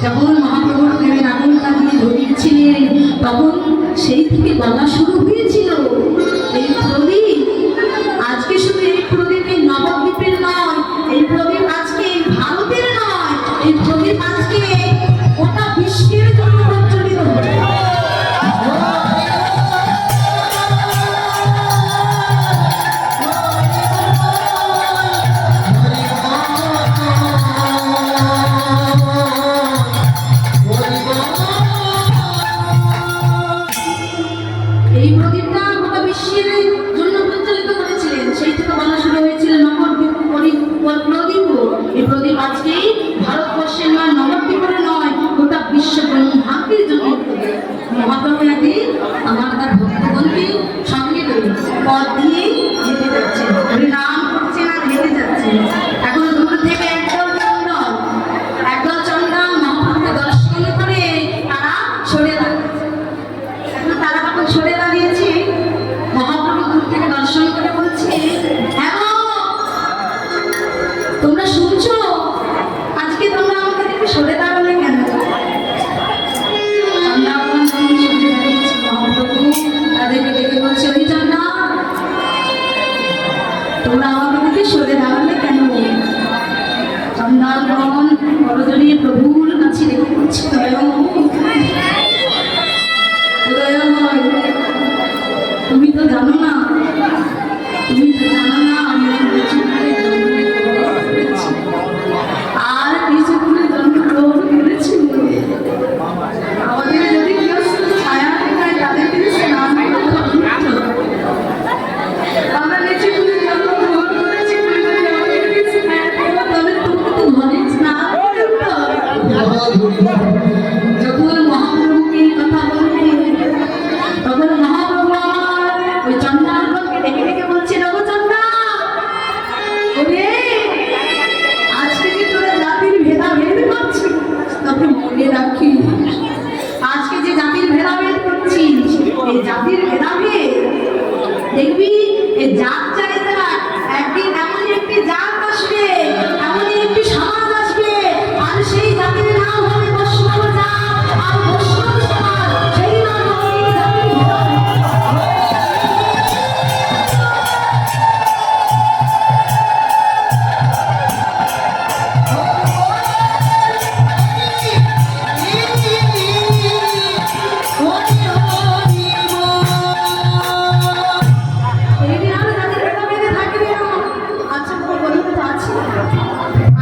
যখন মহাপ্রভুর প্রেমের আগুনটা দিয়ে ধরিয়েছিলেন তখন সেই থেকে বলা শুরু হয়েছিল, এই প্রদীপ আজকে শুধু এই প্রদীপ এই নবদ্বীপের নয়, এই প্রদীপ আজকে ভারতের নয়, এই প্রদীপ আজকে গোটা বিশ্বের জন্য প্রচলিত হবে। এই প্রদীপটা গোটা বিশ্বের জন্য প্রচলিত করেছিলেন, সেই থেকে বলা শুরু হয়েছিল নবদ্বীপ প্রদীপ। এই প্রদীপ আজকে ভারতবর্ষের নয়, নবদ্বীপের নয়, গোটা বিশ্ব ব্রহ্মাণ্ডের জন্য। মহাপ্রভু একদিন আমার তার ভক্তগণকে সঙ্গে করে পথ দিয়ে হেঁটে যাচ্ছেন, নাম করছেন আর হেঁটে যাচ্ছেন। এখন দূর থেকে একদল চন্ডাল মহাপ্রভুকে দর্শন করে তারা সরে দাঁড়াচ্ছে। তারা যখন সরে দাঁড়িয়েছে, মহাপ্রভু দূর থেকে দর্শন করে বলছে, হ্যাঁ তোমরা শুনছো, আজকে তোমরা আমাকে দেখে সরে দাঁড়ালে কেন? মহাপ্রভু তাদেরকে দেখে বলছে, ওই চন্ডা তোমরা আমাকে দেখে সরে দাঁড়ালে কেন? চন্ডালগণ বড়জোরে প্রভুর কাছে রেখে বলছে, তুমি তো জানো না আমি আর কিছুক্ষণে জন্মগ্রহণ করেছি। আমাদের যদি কেউ ছায়া দেখায় তাদের কিন্তু স্নান আমরা কিছুক্ষণে জন্মগ্রহণ করেছি, তবে তুমি তো ঘরে স্নান করতে হবে। যখন মহাপ্রভুকে কথা বলতে তখন মহাপ্রভু আমার ওই চন্ডালগণকে ডেকে ডেকে বলছে, রঘু চন্ডা, ওরে আজকে যে তোরা জাতির ভেদাভেদ করছিস, তবে মনে রাখিস আজকে যে জাতির ভেদাভেদ করছিস, এই জাতির ভেদাভেদ দেখবি এই জাত চারিতা একদিন এমনই একটি জাত আসবে, এমনই একটি সমাজ আসবে, আর সেই জাতির নাম হবে বৈষ্ণব জাত, আর বৈষ্ণব সমাজ সেই নাম হবে জাতির ভেদাভেদ।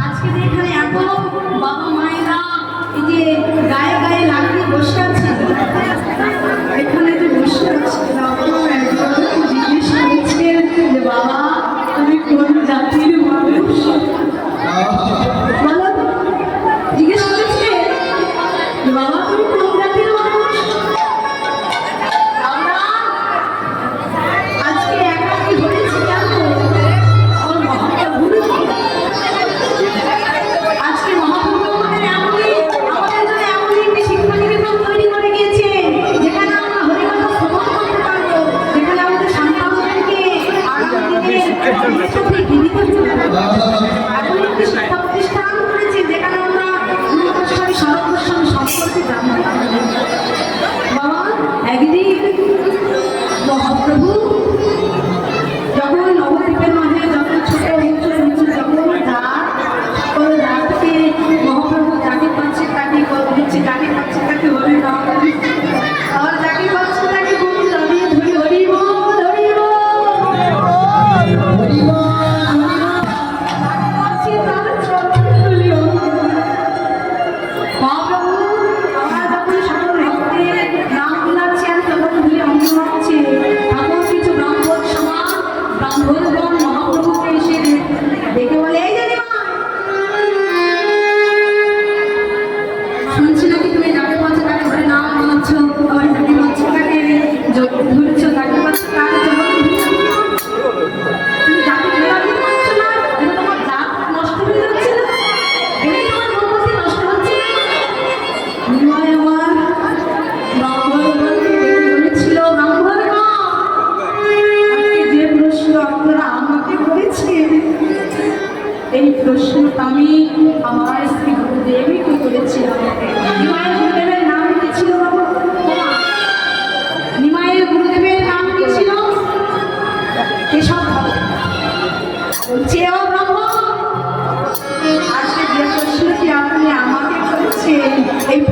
আজকে যে এখানে এত বাবা মায়েরা এই যে গায়ে গায়ে লাগিয়ে বসে আছে, এখানে যে বসে আছে জিজ্ঞেস করেছেন যে বাবা তুমি কোন জাতির মানুষ, বলো জিজ্ঞেস করেছে বাবা তুমি কোন জাতির মানুষ? আমরা আজকে একাকি হয়েছি কেন? আমার মহাপ্রভু ভুলে আজকে মহাপ্রভু আমাদের জন্য এমনই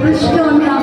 প্রশ্ন আমি